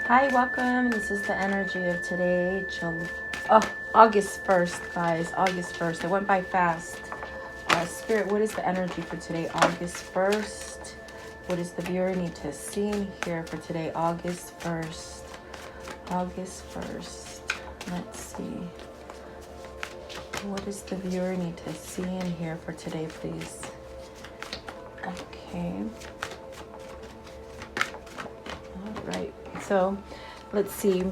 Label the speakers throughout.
Speaker 1: Hi, welcome. This is the energy of today, August 1st, guys. August 1st. It went by fast. Spirit, what is the energy for today, August 1st? What does the viewer need to see and hear for today, August 1st? August 1st. Let's see. What does the viewer need to see and hear for today, please? Okay. All right. So, let's see.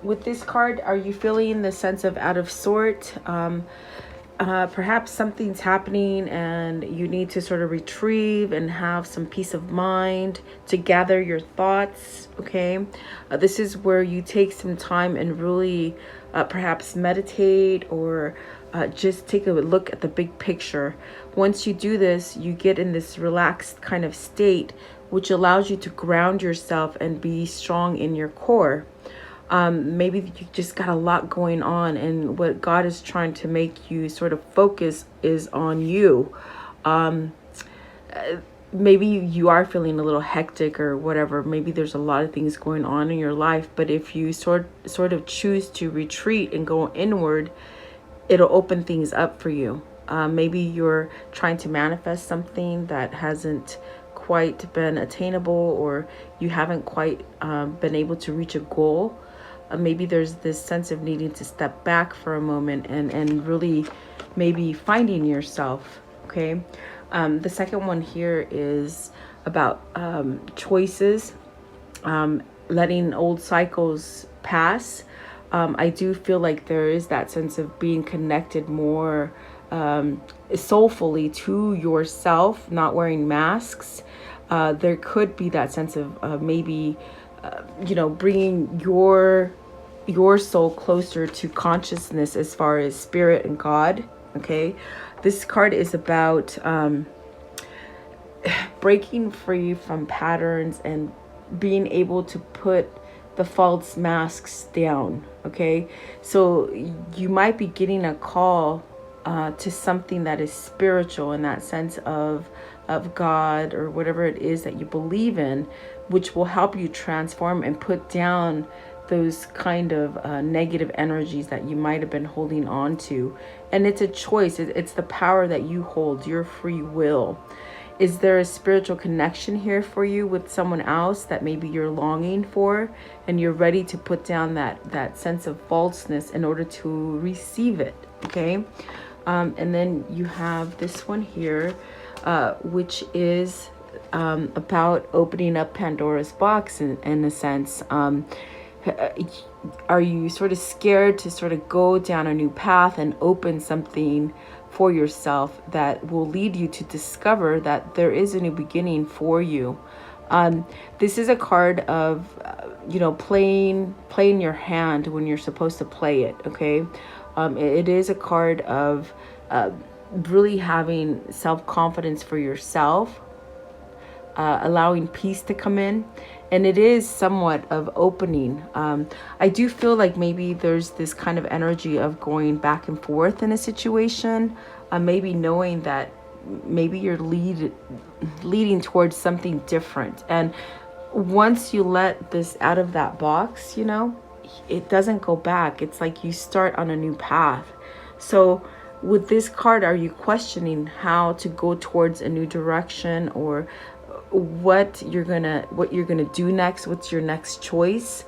Speaker 1: With this card, are you feeling the sense of out of sort? Perhaps something's happening and you need to sort of retrieve and have some peace of mind to gather your thoughts. Okay. This is where you take some time and really perhaps meditate or just take a look at the big picture. Once you do this, you get in this relaxed kind of state, which allows you to ground yourself and be strong in your core. Maybe you just got a lot going on, and what God is trying to make you sort of focus is on you. Maybe you are feeling a little hectic or whatever. Maybe there's a lot of things going on in your life, but if you sort of choose to retreat and go inward, it'll open things up for you. Maybe you're trying to manifest something that hasn't quite been attainable, or you haven't quite been able to reach a goal. Maybe there's this sense of needing to step back for a moment and really maybe finding yourself. Okay. The second one here is about choices, letting old cycles pass. I do feel like there is that sense of being connected more soulfully to yourself, not wearing masks. There could be that sense of maybe, bringing your soul closer to consciousness as far as spirit and God. Okay. This card is about breaking free from patterns and being able to put the false masks down. Okay. So you might be getting a call to something that is spiritual, in that sense of God or whatever it is that you believe in, which will help you transform and put down those kind of negative energies that you might have been holding on to. And it's a choice. It's the power that you hold, your free will. Is there a spiritual connection here for you with someone else that maybe you're longing for, and you're ready to put down that sense of falseness in order to receive it? Okay. And then you have this one here, which is about opening up Pandora's box in a sense. Are you sort of scared to sort of go down a new path and open something for yourself that will lead you to discover that there is a new beginning for you? This is a card of, playing your hand when you're supposed to play it. Okay. It is a card of really having self-confidence for yourself, allowing peace to come in. And it is somewhat of opening. I do feel like maybe there's this kind of energy of going back and forth in a situation, maybe knowing that maybe you're leading towards something different. And once you let this out of that box, it doesn't go back. It's like you start on a new path. So with this card, are you questioning how to go towards a new direction, or what you're gonna do next? What's your next choice?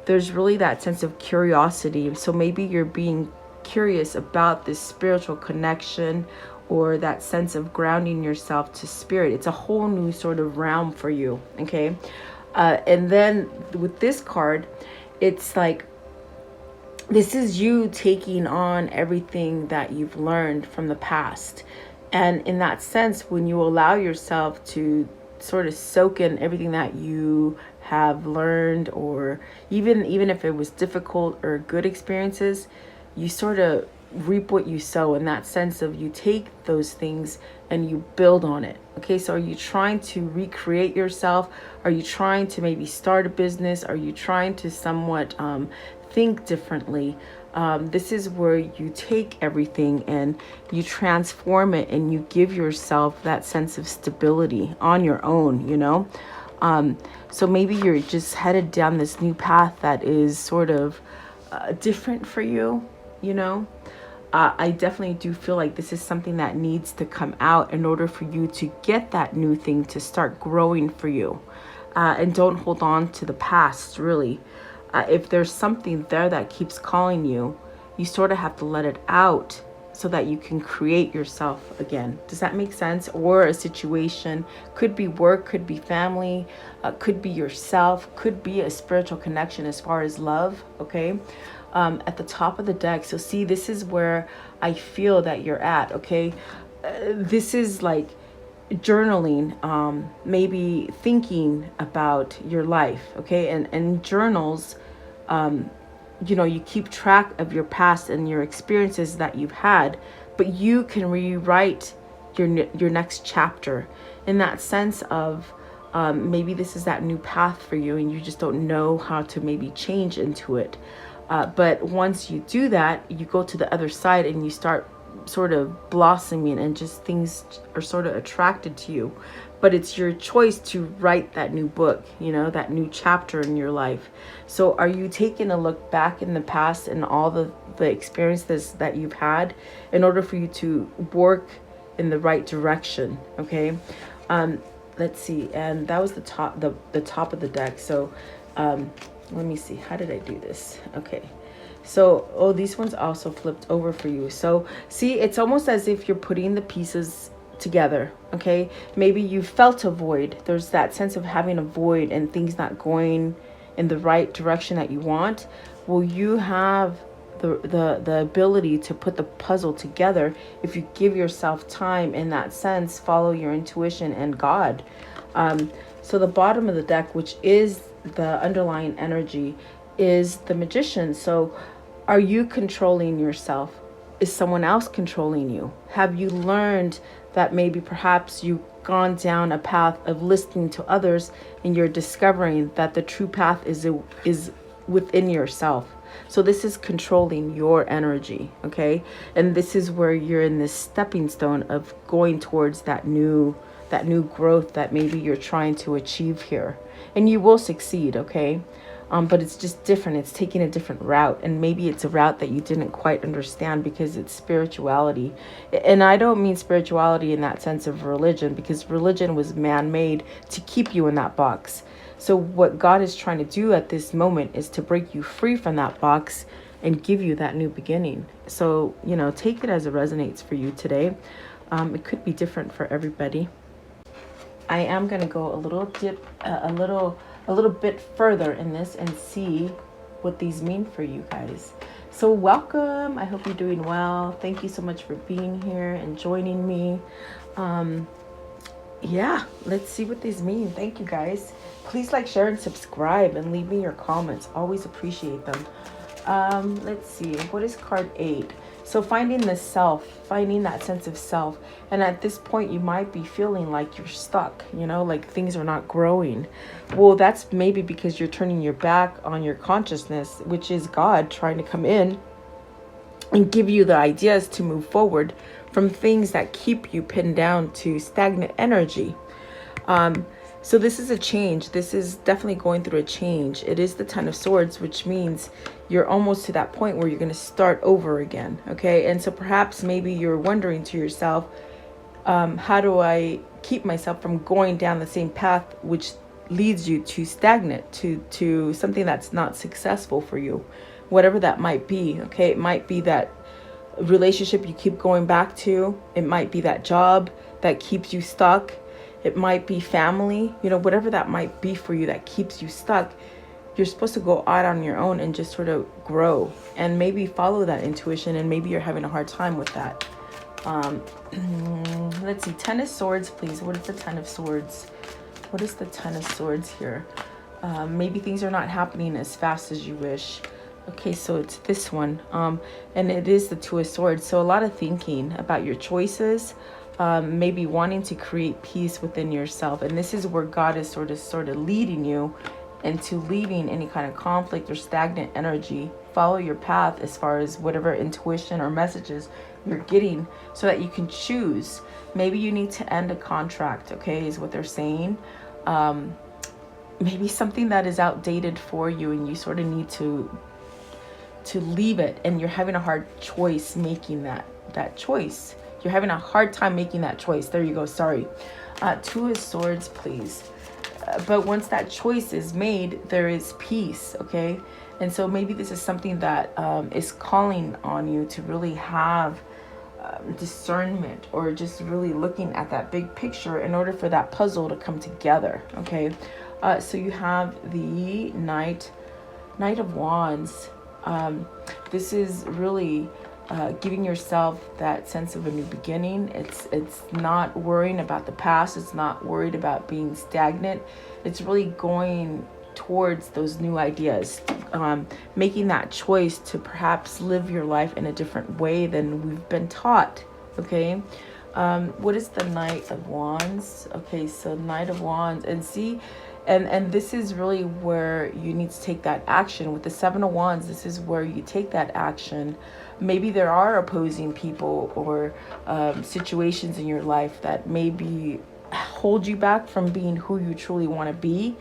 Speaker 1: There's really that sense of curiosity. So maybe you're being curious about this spiritual connection, or that sense of grounding yourself to spirit. It's a whole new sort of realm for you. Okay. And then with this card, it's like, this is you taking on everything that you've learned from the past. And in that sense, when you allow yourself to sort of soak in everything that you have learned, or even if it was difficult or good experiences, you sort of reap what you sow, in that sense of you take those things and you build on it. Okay, so are you trying to recreate yourself? Are you trying to maybe start a business? Are you trying to somewhat think differently? This is where you take everything and you transform it, and you give yourself that sense of stability on your own, So maybe you're just headed down this new path that is sort of different for you, you know. I definitely do feel like this is something that needs to come out in order for you to get that new thing to start growing for you. And don't hold on to the past, really. If there's something there that keeps calling you, you sort of have to let it out so that you can create yourself again. Does that make sense? Or a situation, could be work, could be family, could be yourself, could be a spiritual connection as far as love, okay? At the top of the deck. So see, this is where I feel that you're at, okay? This is like journaling, maybe thinking about your life, okay? And journals, you know, you keep track of your past and your experiences that you've had, but you can rewrite your next chapter in that sense of maybe this is that new path for you and you just don't know how to maybe change into it. But once you do that, you go to the other side and you start sort of blossoming and just things are sort of attracted to you. But it's your choice to write that new book, you know, that new chapter in your life. So are you taking a look back in the past and all the experiences that you've had in order for you to work in the right direction? Okay. Let's see. And that was the top of the deck. So, let me see. How did I do this? Okay. So, oh, these ones also flipped over for you. So, see, it's almost as if you're putting the pieces together. Okay. Maybe you felt a void. There's that sense of having a void and things not going in the right direction that you want. Well, you have the ability to put the puzzle together if you give yourself time in that sense, follow your intuition and God. So the bottom of the deck, which is the underlying energy, is the Magician. So are you controlling yourself? Is someone else controlling you? Have you learned that maybe perhaps you've gone down a path of listening to others and you're discovering that the true path is within yourself? So this is controlling your energy, okay? And this is where you're in this stepping stone of going towards that new growth that maybe you're trying to achieve here. And you will succeed, okay? But it's just different. It's taking a different route. And maybe it's a route that you didn't quite understand because it's spirituality. And I don't mean spirituality in that sense of religion, because religion was man-made to keep you in that box. So what God is trying to do at this moment is to break you free from that box and give you that new beginning. So, you know, take it as it resonates for you today. It could be different for everybody. I am going to go a little bit further in this and see what these mean for you guys. So welcome. I hope you're doing well. Thank you so much for being here and joining me. Yeah, let's see what these mean. Thank you guys. Please like, share, and subscribe and leave me your comments. Always appreciate them. Let's see. What is card 8? So finding the self, finding that sense of self. And at this point, you might be feeling like you're stuck, you know, like things are not growing. Well, that's maybe because you're turning your back on your consciousness, which is God trying to come in and give you the ideas to move forward from things that keep you pinned down to stagnant energy. So this is a change. This is definitely going through a change. It is the Ten of Swords, which means you're almost to that point where you're going to start over again. Okay. And so perhaps maybe you're wondering to yourself, how do I keep myself from going down the same path, which leads you to stagnant, to something that's not successful for you, whatever that might be. Okay. It might be that relationship you keep going back to. It might be that job that keeps you stuck. It might be family, you know, whatever that might be for you that keeps you stuck. You're supposed to go out on your own and just sort of grow and maybe follow that intuition. And maybe you're having a hard time with that. Let's see. 10 of Swords, please. What is the 10 of Swords? What is the 10 of Swords here? Maybe things are not happening as fast as you wish. Okay, so it's this one. And it is the 2 of Swords. So a lot of thinking about your choices. Maybe wanting to create peace within yourself. And this is where God is sort of leading you into leaving any kind of conflict or stagnant energy. Follow your path as far as whatever intuition or messages you're getting so that you can choose. Maybe you need to end a contract, okay, is what they're saying. maybe something that is outdated for you, and you sort of need to leave it, and you're having a hard choice making that choice. You're having a hard time making that choice. There you go. Sorry. Two of Swords, please. But once that choice is made, there is peace. Okay. And so maybe this is something that is calling on you to really have discernment, or just really looking at that big picture in order for that puzzle to come together. Okay. So you have the Knight of Wands. This is really giving yourself that sense of a new beginning. It's not worrying about the past. It's not worried about being stagnant. It's really going towards those new ideas, making that choice to perhaps live your life in a different way than we've been taught. Okay. What is the Knight of Wands? Okay, so Knight of Wands, and see, and this is really where you need to take that action. With the Seven of Wands, this is where you take that action. Maybe there are opposing people or situations in your life that maybe hold you back from being who you truly want to be.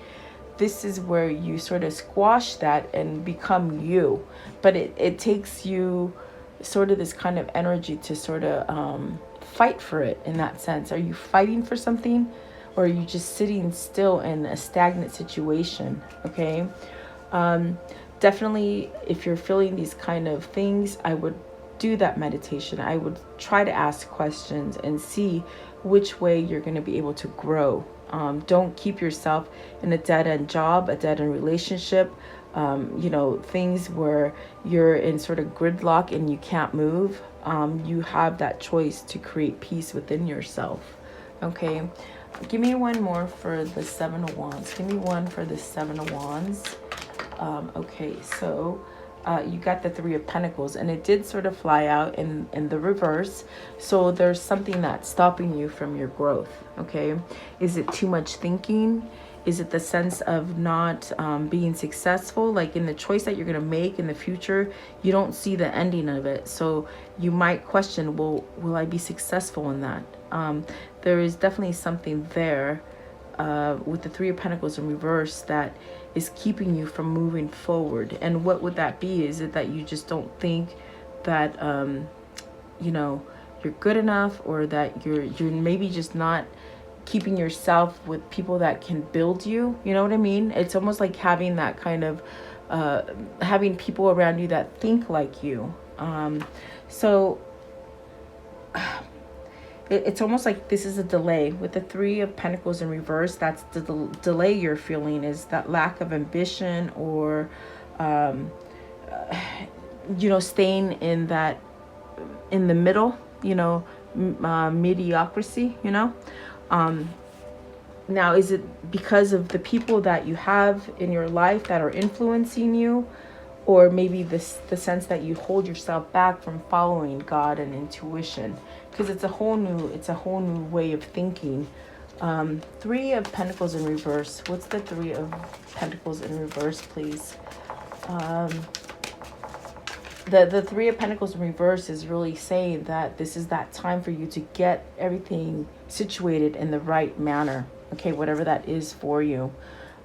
Speaker 1: This is where you sort of squash that and become you. But it takes you sort of this kind of energy to sort of fight for it in that sense. Are you fighting for something? Or are you just sitting still in a stagnant situation? Okay. Definitely, if you're feeling these kind of things, I would do that meditation. I would try to ask questions and see which way you're going to be able to grow. Don't keep yourself in a dead-end job, a dead-end relationship, things where you're in sort of gridlock and you can't move. You have that choice to create peace within yourself. Okay. Give me one more for the Seven of Wands. Give me one for the Seven of Wands. Okay, so you got the Three of Pentacles, and it did sort of fly out in the reverse. So there's something that's stopping you from your growth. Okay, is it too much thinking? Is it the sense of not being successful? Like in the choice that you're going to make in the future, you don't see the ending of it. So you might question, well, will I be successful in that? There is definitely something there with the Three of Pentacles in reverse that is keeping you from moving forward. And what would that be? Is it that you just don't think that, you're good enough, or that you're maybe just not keeping yourself with people that can build you? You know what I mean? It's almost like having that kind of, having people around you that think like you. It's almost like this is a delay. With the Three of Pentacles in reverse, that's the delay you're feeling, is that lack of ambition, or, staying in the middle, mediocrity, Now, is it because of the people that you have in your life that are influencing you? Or maybe the sense that you hold yourself back from following God and intuition, because it's a whole new way of thinking. Three of Pentacles in reverse. What's the Three of Pentacles in reverse, please? The Three of Pentacles in reverse is really saying that this is that time for you to get everything situated in the right manner. Okay, whatever that is for you.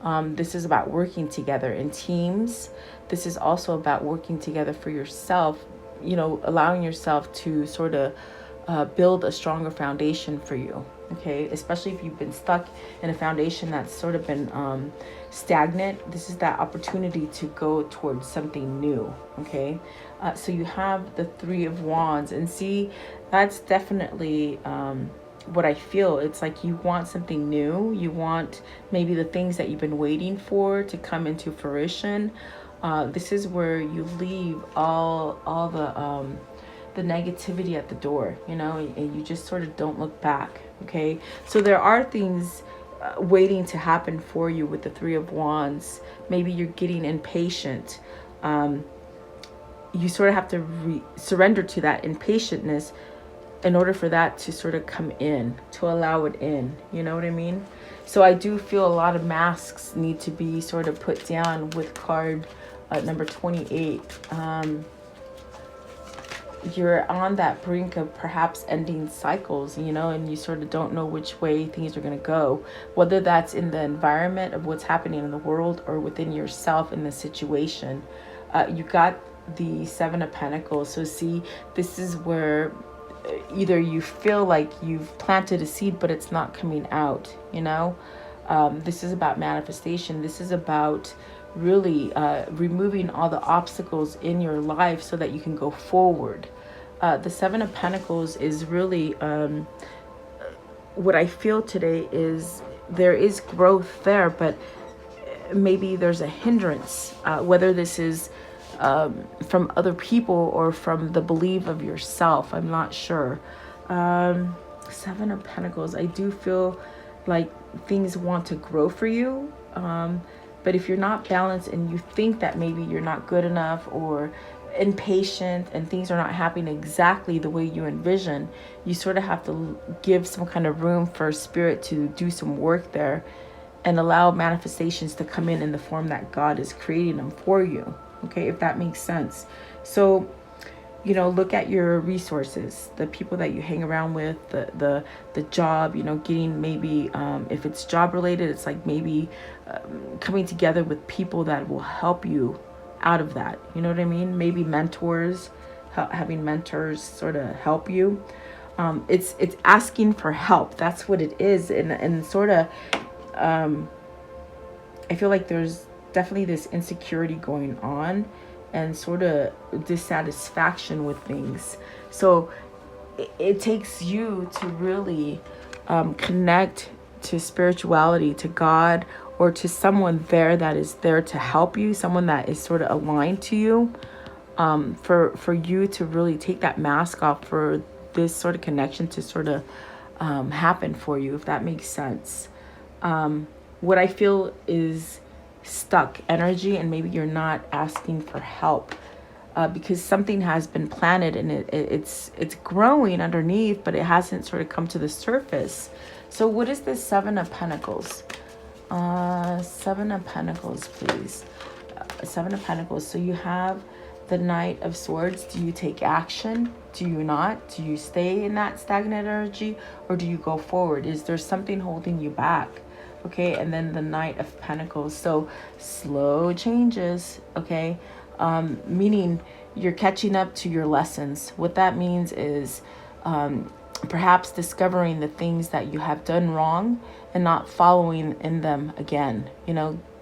Speaker 1: This is about working together in teams. This is also about working together for yourself, allowing yourself to sort of build a stronger foundation for you. Okay, especially if you've been stuck in a foundation that's sort of been stagnant. This is that opportunity to go towards something new. Okay, so you have the Three of Wands, and see, that's definitely what I feel. It's like you want something new. You want maybe the things that you've been waiting for to come into fruition. This is where you leave all the negativity at the door, and you just sort of don't look back. Okay, so there are things waiting to happen for you with the Three of Wands. Maybe you're getting impatient. You sort of have to surrender to that impatientness in order for that to sort of come in, to allow it in. You know what I mean? So I do feel a lot of masks need to be sort of put down with card number 28. you're on that brink of perhaps ending cycles, and you sort of don't know which way things are going to go, whether that's in the environment of what's happening in the world or within yourself in the situation. You got the Seven of Pentacles. So see, this is where either you feel like you've planted a seed, but it's not coming out, This is about manifestation. This is about really removing all the obstacles in your life so that you can go forward. The Seven of Pentacles is really what I feel today is there is growth there, but maybe there's a hindrance, whether this is from other people or from the belief of yourself. I'm not sure. Seven of Pentacles, I do feel like things want to grow for you. But if you're not balanced and you think that maybe you're not good enough or impatient and things are not happening exactly the way you envision, you sort of have to give some kind of room for spirit to do some work there and allow manifestations to come in the form that God is creating them for you. Okay, if that makes sense. So, look at your resources, the people that you hang around with, the job, getting maybe, if it's job related, it's like maybe coming together with people that will help you out of that. You know what I mean? Maybe mentors, having mentors sort of help you. It's asking for help. That's what it is. And sort of, I feel like there's definitely this insecurity going on and sort of dissatisfaction with things. So it takes you to really connect to spirituality, to God, or to someone there that is there to help you, someone that is sort of aligned to you, for you to really take that mask off, for this sort of connection to sort of happen for you, if that makes sense. What I feel is stuck energy, and maybe you're not asking for help because something has been planted and it's growing underneath, but it hasn't sort of come to the surface. So what is this Seven of Pentacles? Seven of Pentacles, please. Seven of Pentacles. So you have the Knight of Swords. Do you take action? Do you not? Do you stay in that stagnant energy, or do you go forward? Is there something holding you back? Okay, and then the Knight of Pentacles. So slow changes, okay? Meaning you're catching up to your lessons. What that means is perhaps discovering the things that you have done wrong and not following in them again.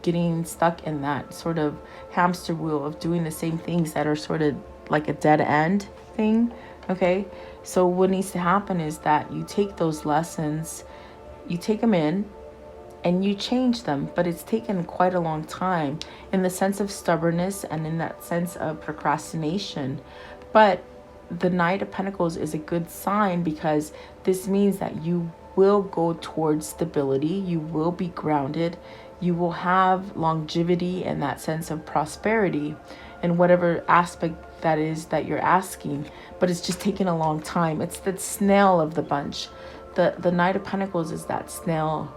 Speaker 1: Getting stuck in that sort of hamster wheel of doing the same things that are sort of like a dead end thing, okay? So what needs to happen is that you take those lessons, you take them in, and you change them, but it's taken quite a long time in the sense of stubbornness and in that sense of procrastination. But the Knight of Pentacles is a good sign, because this means that you will go towards stability, you will be grounded, you will have longevity and that sense of prosperity in whatever aspect that is that you're asking, but it's just taking a long time. It's the snail of the bunch. The Knight of Pentacles is that snail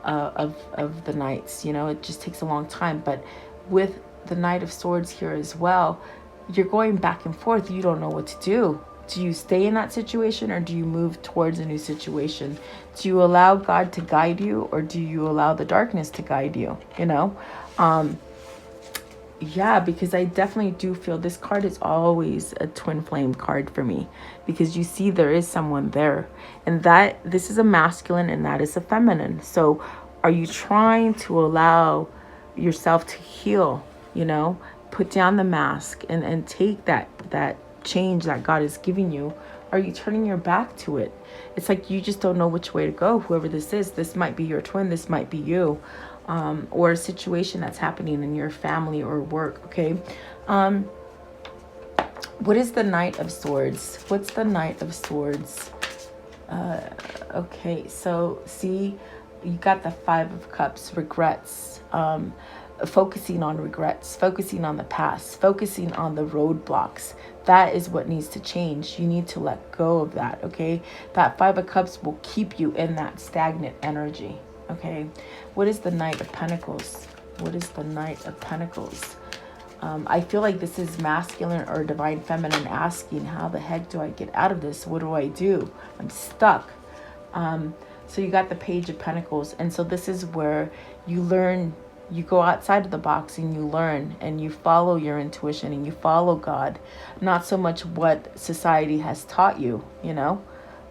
Speaker 1: of the knights, it just takes a long time. But with the Knight of Swords here as well, you're going back and forth. You don't know what to do. Do you stay in that situation, or do you move towards a new situation? Do you allow God to guide you, or do you allow the darkness to guide you? Yeah, because I definitely do feel this card is always a twin flame card for me, because you see there is someone there, and that this is a masculine and that is a feminine. So are you trying to allow yourself to heal, put down the mask and take that change that God is giving you? Are you turning your back to it? It's like you just don't know which way to go. Whoever this is, this might be your twin, this might be you. Or a situation that's happening in your family or work, okay? What is the Knight of Swords? What's the Knight of Swords? Okay, so see, you got the Five of Cups, regrets, focusing on regrets, focusing on the past, focusing on the roadblocks. That is what needs to change. You need to let go of that, okay? That Five of Cups will keep you in that stagnant energy. Okay, what is the Knight of Pentacles? What is the Knight of Pentacles? I feel like this is masculine or divine feminine asking, how the heck do I get out of this? What do I do? I'm stuck. So you got the Page of Pentacles. And so this is where you learn, you go outside of the box and you learn and you follow your intuition and you follow God. Not so much what society has taught you, you know,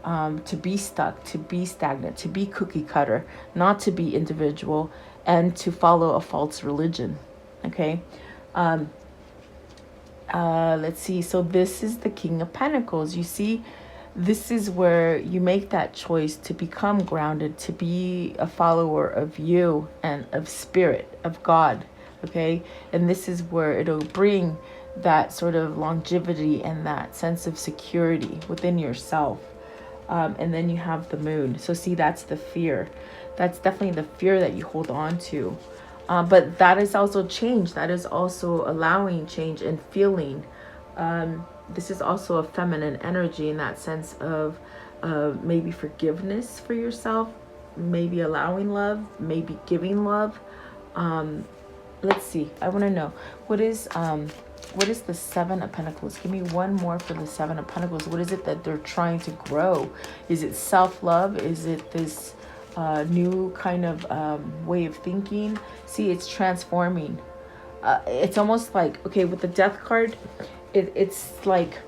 Speaker 1: to be stuck, to be stagnant, to be cookie cutter, not to be individual, and to follow a false religion. Okay. Let's see. So this is the King of Pentacles. You see, this is where you make that choice to become grounded, to be a follower of you and of spirit, of God. Okay. And this is where it'll bring that sort of longevity and that sense of security within yourself. And then you have the Moon. So see, that's the fear. That's definitely the fear that you hold on to. But that is also change. That is also allowing change and feeling. This is also a feminine energy in that sense of maybe forgiveness for yourself, maybe allowing love, maybe giving love. Let's see. I want to know what is the Seven of Pentacles? Give me one more for the Seven of Pentacles. What is it that they're trying to grow? Is it self-love? Is it this new kind of way of thinking? See, it's transforming. It's almost like, okay, with the Death card, it's like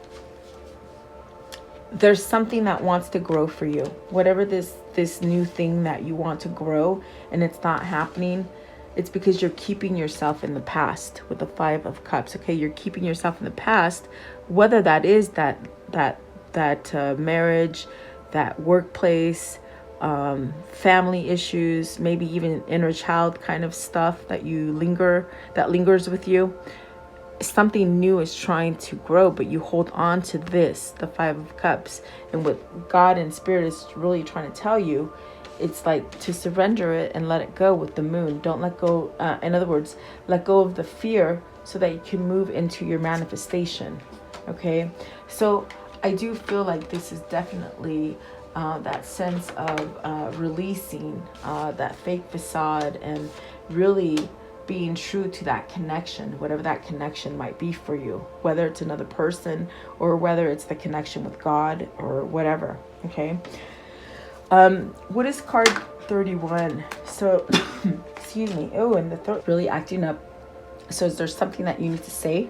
Speaker 1: there's something that wants to grow for you. Whatever this new thing that you want to grow and it's not happening, it's because you're keeping yourself in the past with the Five of Cups. Okay, you're keeping yourself in the past, whether that is that marriage, that workplace, family issues, maybe even inner child kind of stuff that lingers with you. Something new is trying to grow, but you hold on to this, the Five of Cups. And what God and Spirit is really trying to tell you, it's like to surrender it and let it go with the Moon. Don't let go. In other words, let go of the fear so that you can move into your manifestation. Okay. So I do feel like this is definitely that sense of releasing that fake facade and really being true to that connection, whatever that connection might be for you, whether it's another person or whether it's the connection with God or whatever. Okay. What is card 31? So, excuse me. Oh, and the throat really acting up. So is there something that you need to say?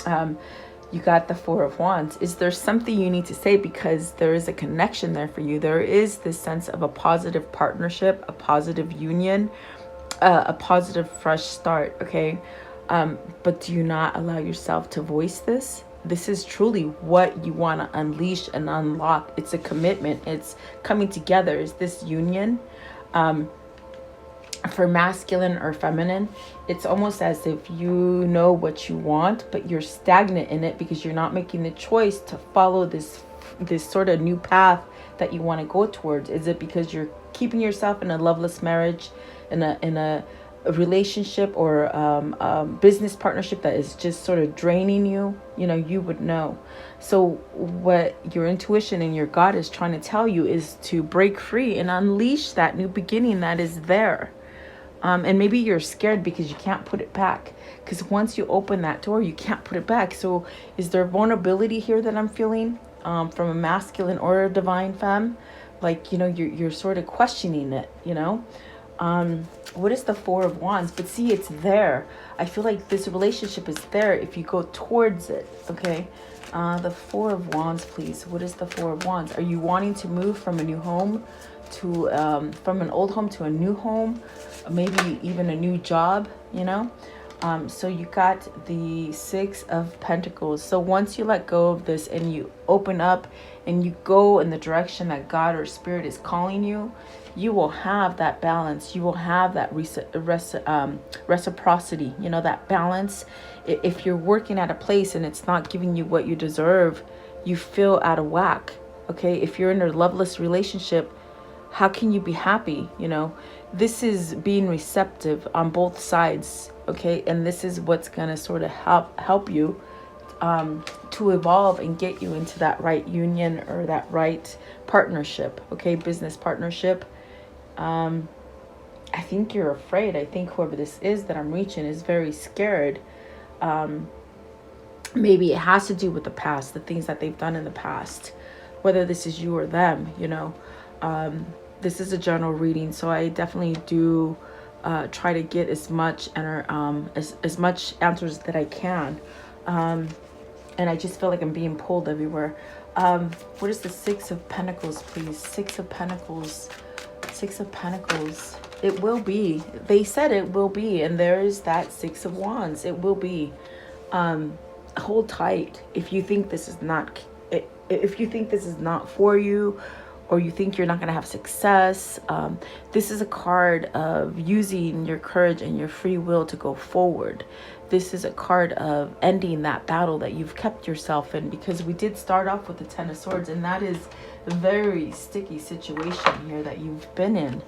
Speaker 1: You got the Four of Wands. Is there something you need to say? Because there is a connection there for you. There is this sense of a positive partnership, a positive union, a positive fresh start. Okay. But do you not allow yourself to voice this? This is truly what you want to unleash and unlock. It's a commitment. It's coming together. Is this union? For masculine or feminine, it's almost as if you know what you want, but you're stagnant in it because you're not making the choice to follow this sort of new path that you want to go towards. Is it because you're keeping yourself in a loveless marriage, in a relationship or business partnership that is just sort of draining you? You know, you would know. So what your intuition and your God is trying to tell you is to break free and unleash that new beginning that is there. And maybe you're scared because you can't put it back. Because once you open that door, you can't put it back. So is there vulnerability here that I'm feeling from a masculine or a divine femme? Like, you know, you're sort of questioning it, you know. What is the Four of Wands? But see, it's there. I feel like this relationship is there if you go towards it. Okay. The Four of Wands, please. What is the Four of Wands? Are you wanting to move from a new home to from an old home to a new home, maybe even a new job, you know? So you got the Six of Pentacles. So once you let go of this and you open up and you go in the direction that God or Spirit is calling you, you will have that balance. You will have that reciprocity, you know, that balance. If you're working at a place and it's not giving you what you deserve, you feel out of whack. Okay. If you're in a loveless relationship, how can you be happy? You know, this is being receptive on both sides. Okay. And this is what's going to sort of help you to evolve and get you into that right union or that right partnership. Okay. Business partnership. I think you're afraid. I think whoever this is that I'm reaching is very scared Maybe it has to do with the past, the things that they've done in the past, whether this is you or them, you know. This is a general reading, so I definitely do try to get as much as much answers that I can. And I just feel like I'm being pulled everywhere. What is the Six of Pentacles, please? Six of Pentacles. Six of Pentacles. It will be. They said it will be, and there is that Six of Wands. It will be. Hold tight. If you think this is not, if you think this is not for you, or you think you're not going to have success, this is a card of using your courage and your free will to go forward. This is a card of ending that battle that you've kept yourself in, because we did start off with the Ten of Swords, and that is a very sticky situation here that you've been in.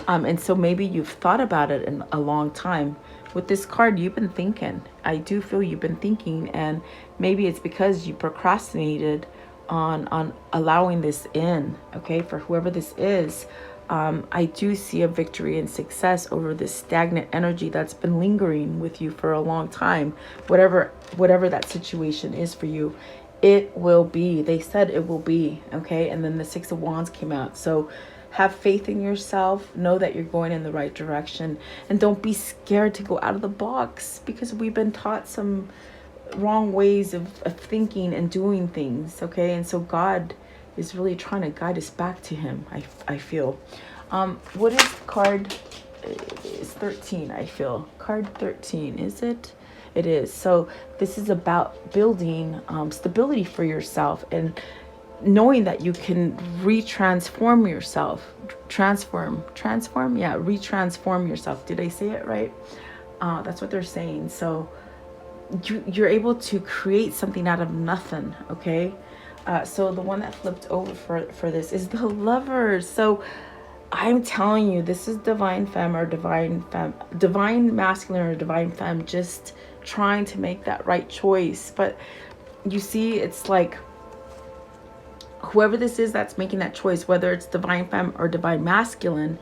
Speaker 1: And so maybe you've thought about it in a long time. With this card, you've been thinking. I do feel you've been thinking, and maybe it's because you procrastinated on allowing this in. Okay, for whoever this is, I do see a victory and success over this stagnant energy that's been lingering with you for a long time. Whatever that situation is for you, it will be. They said it will be. Okay, and then the Six of Wands came out. So have faith in yourself. Know that you're going in the right direction, and don't be scared to go out of the box, because we've been taught some wrong ways of thinking and doing things. Okay, and so God is really trying to guide us back to him. I feel. What is card? It's 13. I feel card 13. Is it? It is. So this is about building stability for yourself, and knowing that you can retransform yourself. Transform, yeah, retransform yourself. Did I say it right? That's what they're saying. So you're able to create something out of nothing. Okay, so the one that flipped over for this is the Lovers. So I'm telling you, this is divine femme or divine masculine or divine femme, just trying to make that right choice. But you see, it's like whoever this is that's making that choice, whether it's divine femme or divine masculine,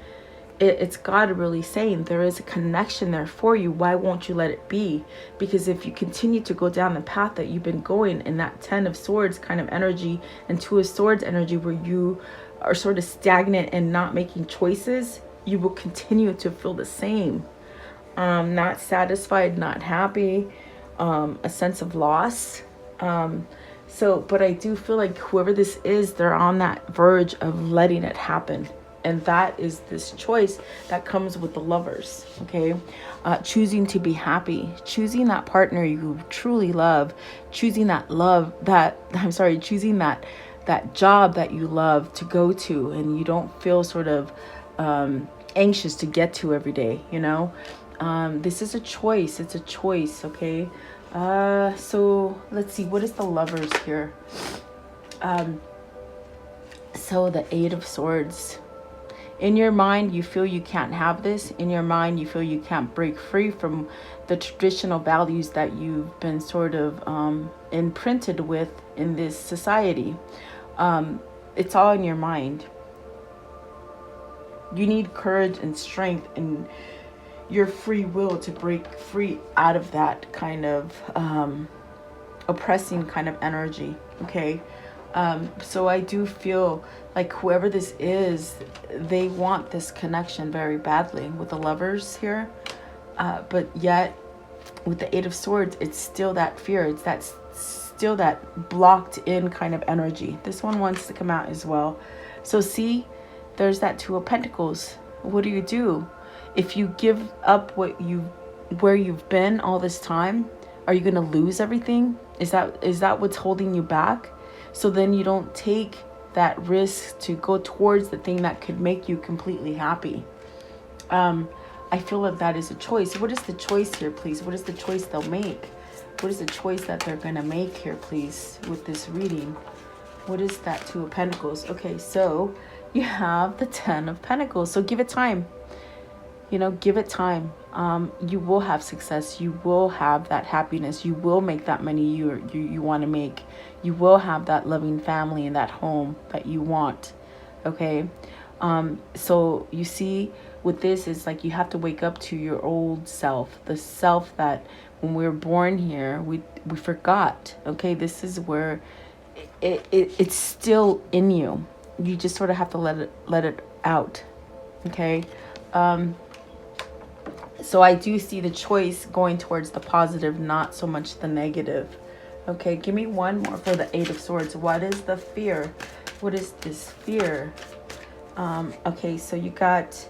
Speaker 1: it's God really saying there is a connection there for you. Why won't you let it be? Because if you continue to go down the path that you've been going in that Ten of Swords kind of energy and Two of Swords energy, where you are sort of stagnant and not making choices, you will continue to feel the same. Not satisfied, not happy, a sense of loss. But I do feel like whoever this is, they're on that verge of letting it happen. And that is this choice that comes with the Lovers, okay? Choosing to be happy, choosing that partner you truly love, choosing that job that you love to go to, and you don't feel sort of anxious to get to every day, you know? This is a choice. It's a choice, okay? So let's see, what is the Lovers here? So the Eight of Swords. In your mind, you feel you can't have this. In your mind, you feel you can't break free from the traditional values that you've been sort of imprinted with in this society. It's all in your mind. You need courage and strength and your free will to break free out of that kind of oppressing kind of energy, okay? So I do feel like whoever this is, they want this connection very badly with the Lovers here. But yet with the Eight of Swords, it's still that fear. It's still that blocked in kind of energy. This one wants to come out as well. So see, there's that Two of Pentacles. What do? If you give up where you've been all this time, are you going to lose everything? Is that what's holding you back? So then you don't take that risk to go towards the thing that could make you completely happy. I feel like that is a choice. What is the choice here, please? What is the choice they'll make? What is the choice that they're going to make here, please, with this reading? What is that Two of Pentacles? Okay, so you have the Ten of Pentacles. So give it time. You know, give it time. You will have success. You will have that happiness. You will make that money you want to make. You will have that loving family and that home that you want. Okay. So you see, with this is like you have to wake up to your old self, the self that when we were born here, we forgot. Okay, this is where it's still in you. You just sort of have to let it out. Okay. So I do see the choice going towards the positive, not so much the negative. Okay, give me one more for the Eight of Swords. What is the fear? What is this fear? Okay, so you got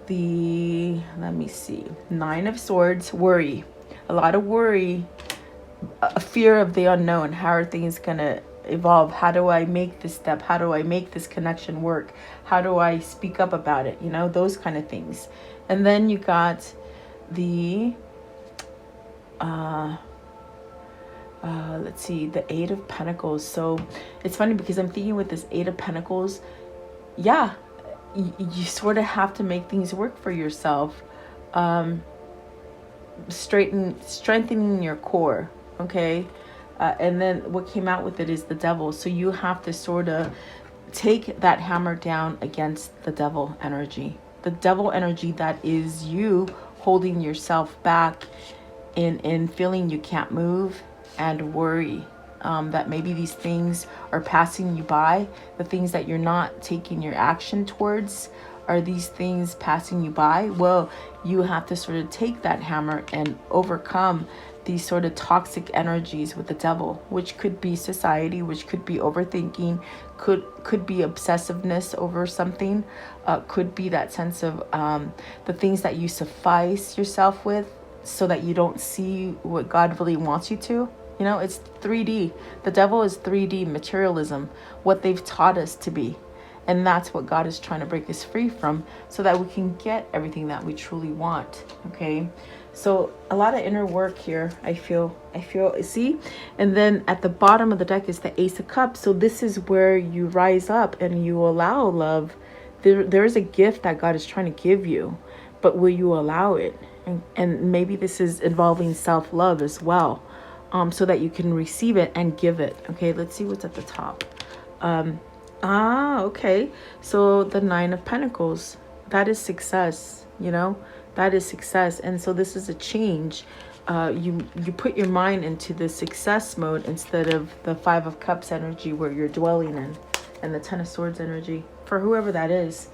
Speaker 1: the, let me see, Nine of Swords, worry. A lot of worry, a fear of the unknown. How are things going to evolve? How do I make this step? How do I make this connection work? How do I speak up about it? You know, those kind of things. And then you got the let's see, the Eight of Pentacles. So it's funny because I'm thinking with this Eight of Pentacles, yeah, you sort of have to make things work for yourself. Strengthening your core. Okay. And then what came out with it is the Devil. So you have to sort of take that hammer down against the devil energy. The devil energy that is you holding yourself back in feeling you can't move and worry that maybe these things are passing you by. The things that you're not taking your action towards, are these things passing you by? Well, you have to sort of take that hammer and overcome these sort of toxic energies with the devil, which could be society, which could be overthinking, could be obsessiveness over something, could be that sense of the things that you suffice yourself with so that you don't see what God really wants you to. You know, it's 3D. The devil is 3D materialism, what they've taught us to be. And that's what God is trying to break us free from so that we can get everything that we truly want. Okay. So a lot of inner work here, I feel, see? And then at the bottom of the deck is the Ace of Cups. So this is where you rise up and you allow love. There is a gift that God is trying to give you, but will you allow it? And maybe this is involving self-love as well, so that you can receive it and give it. Okay, let's see what's at the top. Okay. So the Nine of Pentacles, that is success, you know, that is success. And so this is a change. You put your mind into the success mode instead of the Five of Cups energy where you're dwelling in, and the Ten of Swords energy for whoever that is.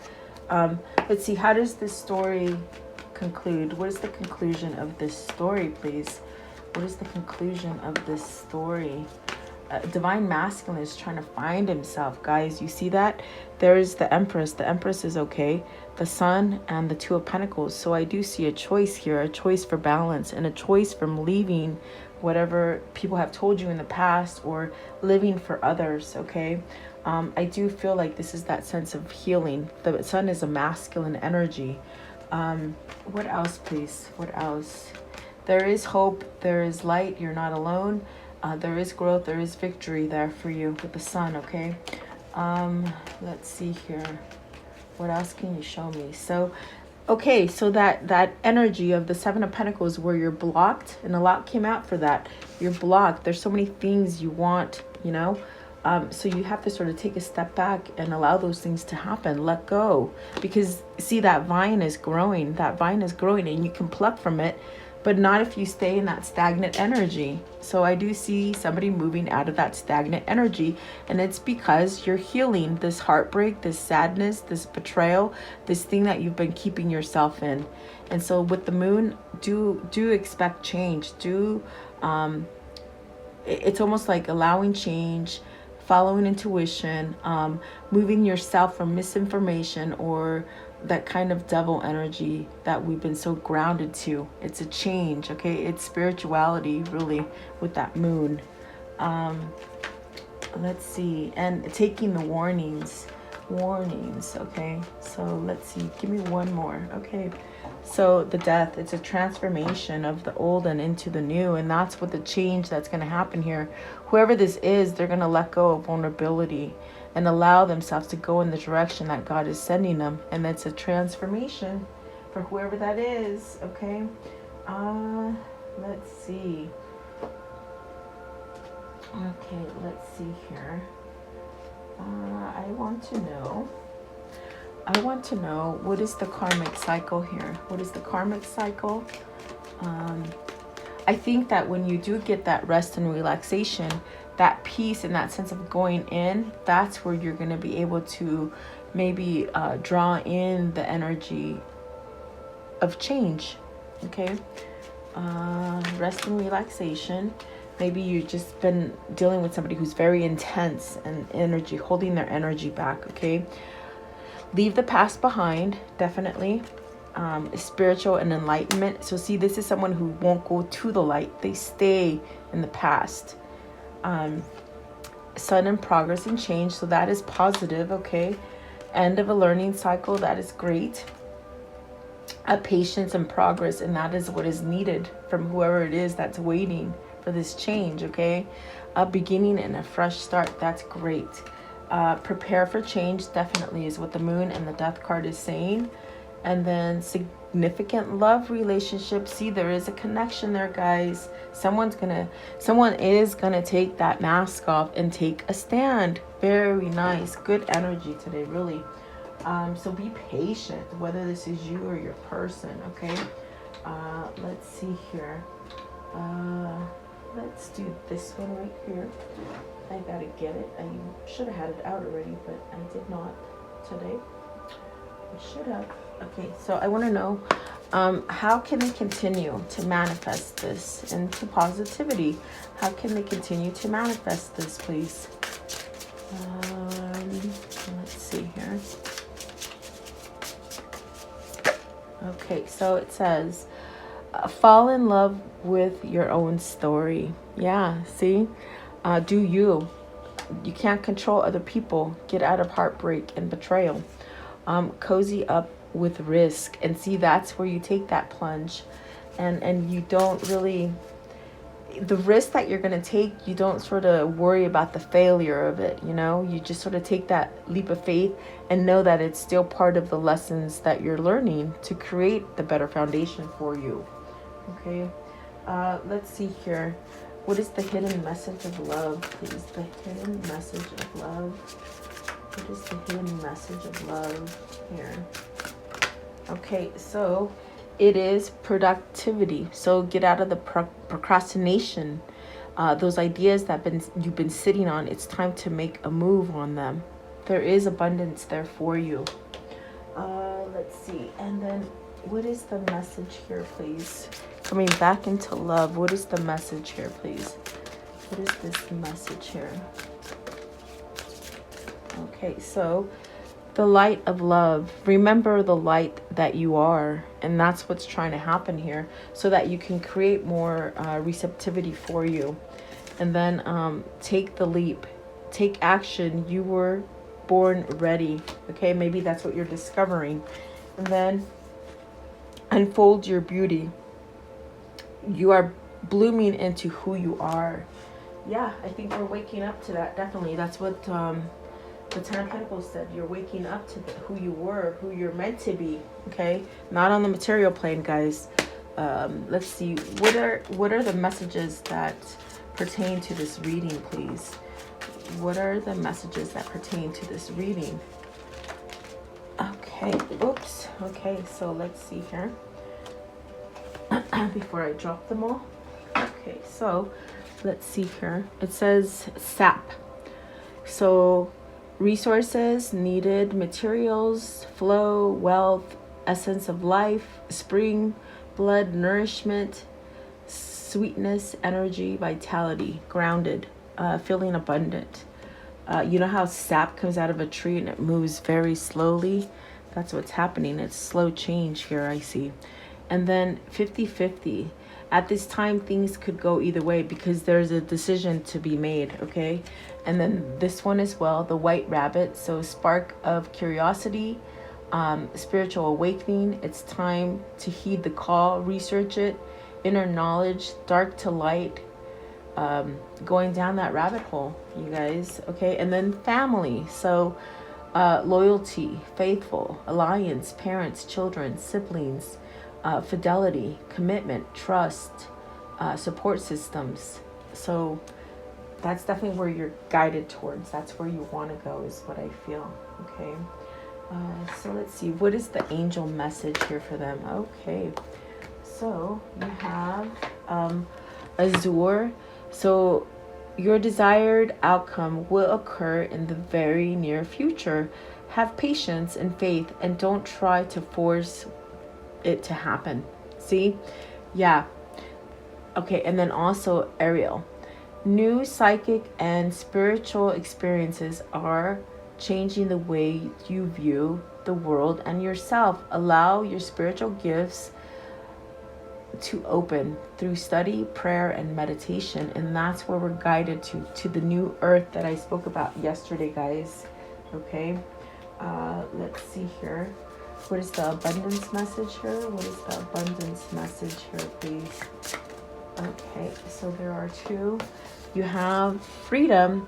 Speaker 1: Let's see, how does this story conclude? What is the conclusion of this story, please? What is the conclusion of this story? Divine Masculine is trying to find himself, guys. You see that? There's the Empress. The Empress is okay. The Sun and the Two of Pentacles. So I do see a choice here, a choice for balance and a choice from leaving whatever people have told you in the past or living for others, okay? I do feel like this is that sense of healing. The Sun is a masculine energy. What else, please? What else? There is hope. There is light. You're not alone. There is growth. There is victory there for you with the Sun, okay? Let's see here. What else can you show me? So, okay, so that energy of the Seven of Pentacles where you're blocked, and a lot came out for that. You're blocked. There's so many things you want, you know? So you have to sort of take a step back and allow those things to happen. Let go. Because, see, that vine is growing. That vine is growing and you can pluck from it, but not if you stay in that stagnant energy. So I do see somebody moving out of that stagnant energy, and it's because you're healing this heartbreak, this sadness, this betrayal, this thing that you've been keeping yourself in. And so with the moon, do expect change. It's almost like allowing change, following intuition, moving yourself from misinformation or that kind of devil energy that we've been so grounded to. It's a change, okay? It's spirituality, really, with that moon. Let's see. And taking the warnings, okay? So let's see. Give me one more, okay? So the Death, it's a transformation of the old and into the new, and that's what the change that's going to happen here. Whoever this is, they're going to let go of vulnerability and allow themselves to go in the direction that God is sending them. And that's a transformation for whoever that is, okay? Let's see. Okay, let's see here. I want to know, I want to know, what is the karmic cycle here? What is the karmic cycle? I think that when you do get that rest and relaxation, that peace and that sense of going in, that's where you're going to be able to maybe draw in the energy of change. Okay. Rest and relaxation. Maybe you've just been dealing with somebody who's very intense and energy, holding their energy back. Okay. Leave the past behind, definitely. Spiritual and enlightenment. So see, this is someone who won't go to the light. They stay in the past. Sudden progress and change. So that is positive. Okay. End of a learning cycle. That is great. Patience and progress. And that is what is needed from whoever it is that's waiting for this change. Okay. A beginning and a fresh start. That's great. Prepare for change, definitely, is what the moon and the death card is saying. And then significant love relationship. See, there is a connection there, guys. Someone is gonna take that mask off and take a stand. Very nice. Good energy today, really. So be patient, whether this is you or your person. Okay. Let's see here. Let's do this one right here. I gotta get it. I should have had it out already, but I did not today. I should have. Okay, so I want to know, how can they continue to manifest this into positivity? How can they continue to manifest this, please? Let's see here. Okay, so it says, fall in love with your own story. Yeah, see? Do you. You can't control other people. Get out of heartbreak and betrayal. Cozy up with risk. And see, that's where you take that plunge. And you don't really... The risk that you're going to take, you don't sort of worry about the failure of it, you know? You just sort of take that leap of faith and know that it's still part of the lessons that you're learning to create the better foundation for you. Okay? Let's see here. What is the hidden message of love, please? The hidden message of love. What is the hidden message of love here? Okay, so it is productivity. So get out of the procrastination. Those ideas that you've been sitting on, it's time to make a move on them. There is abundance there for you. Let's see. And then what is the message here, please? Coming back into love. What is the message here, please? What is this message here? Okay, so the light of love. Remember the light that you are. And that's what's trying to happen here, so that you can create more receptivity for you. And then take the leap. Take action. You were born ready. Okay, maybe that's what you're discovering. And then unfold your beauty. You are blooming into who you are. Yeah, I think we're waking up to that. Definitely. That's what the Ten of Pentacles said. You're waking up to who you were, who you're meant to be. Okay, not on the material plane, guys. Let's see. What are the messages that pertain to this reading, please? What are the messages that pertain to this reading? Okay. Oops. Okay. So let's see here. Before I drop them all. Okay, so let's see here. It says sap. So resources, needed materials, flow, wealth, essence of life, spring, blood, nourishment, sweetness, energy, vitality, grounded, feeling abundant. You know how sap comes out of a tree and it moves very slowly? That's what's happening. It's slow change here, I see. And then 50-50. At this time, things could go either way because there's a decision to be made, okay? And then this one as well, the white rabbit. So spark of curiosity, spiritual awakening. It's time to heed the call, research it, inner knowledge, dark to light, going down that rabbit hole, you guys, okay? And then family. So loyalty, faithful, alliance, parents, children, siblings, fidelity, commitment, trust, support systems. So that's definitely where you're guided towards. That's where you want to go, is what I feel. Okay. So let's see, what is the angel message here for them? Okay, so you have Azure. So your desired outcome will occur in the very near future. Have patience and faith and don't try to force it to happen. See? Yeah. Okay, and then also Ariel. New psychic and spiritual experiences are changing the way you view the world and yourself. Allow your spiritual gifts to open through study, prayer, and meditation. And that's where we're guided to the new earth that I spoke about yesterday, guys. Okay, let's see here. What is the abundance message here? What is the abundance message here, please? Okay, so there are two. You have freedom.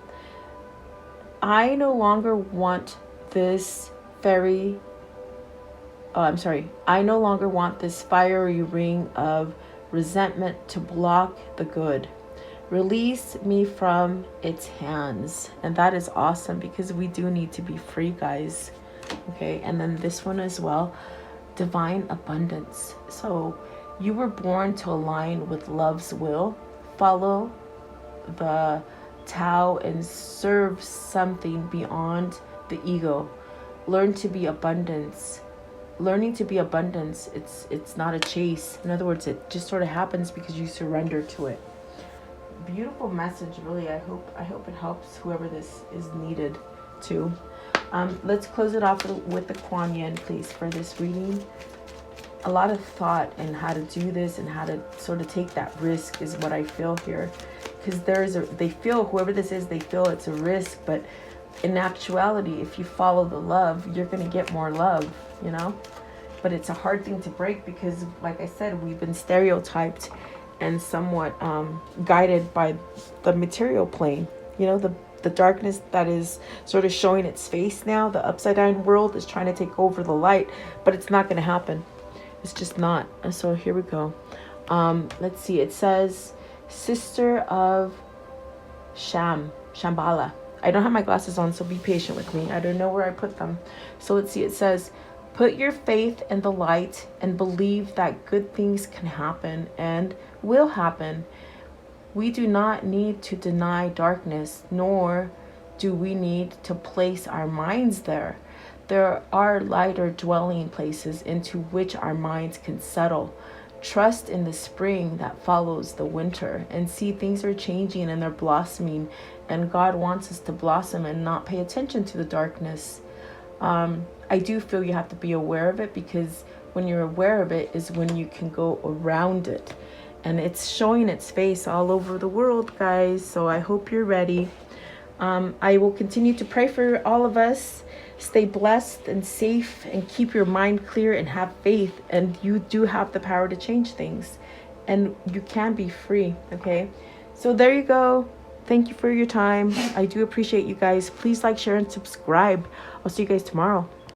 Speaker 1: I no longer want this I no longer want this fiery ring of resentment to block the good. Release me from its hands. And that is awesome because we do need to be free, guys. Okay, and then this one as well, divine abundance. So you were born to align with love's will, follow the Tao and serve something beyond the ego. Learn to be abundance. Learning to be abundance, it's not a chase. In other words, it just sort of happens because you surrender to it. Beautiful message, really. I hope it helps whoever this is needed to. Let's close it off with the Kuan Yin, please, for this reading. A lot of thought in how to do this and how to sort of take that risk is what I feel here. Because they feel, whoever this is, they feel it's a risk, but in actuality, if you follow the love, you're going to get more love, you know? But it's a hard thing to break because, like I said, we've been stereotyped and somewhat guided by the material plane. You know, the darkness that is sort of showing its face now, the upside down world is trying to take over the light, but it's not going to happen. It's just not. And so here we go. Let's see. It says, Sister of Shambhala. I don't have my glasses on, so be patient with me. I don't know where I put them. So let's see. It says, put your faith in the light and believe that good things can happen and will happen. We do not need to deny darkness, nor do we need to place our minds there. There are lighter dwelling places into which our minds can settle. Trust in the spring that follows the winter and see things are changing and they're blossoming, and God wants us to blossom and not pay attention to the darkness. I do feel you have to be aware of it, because when you're aware of it is when you can go around it, and it's showing its face all over the world, guys. So I hope you're ready. I will continue to pray for all of us. Stay blessed and safe and keep your mind clear and have faith. And you do have the power to change things, and you can be free. Okay, so there you go. Thank you for your time. I do appreciate you guys. Please like, share, and subscribe. I'll see you guys tomorrow.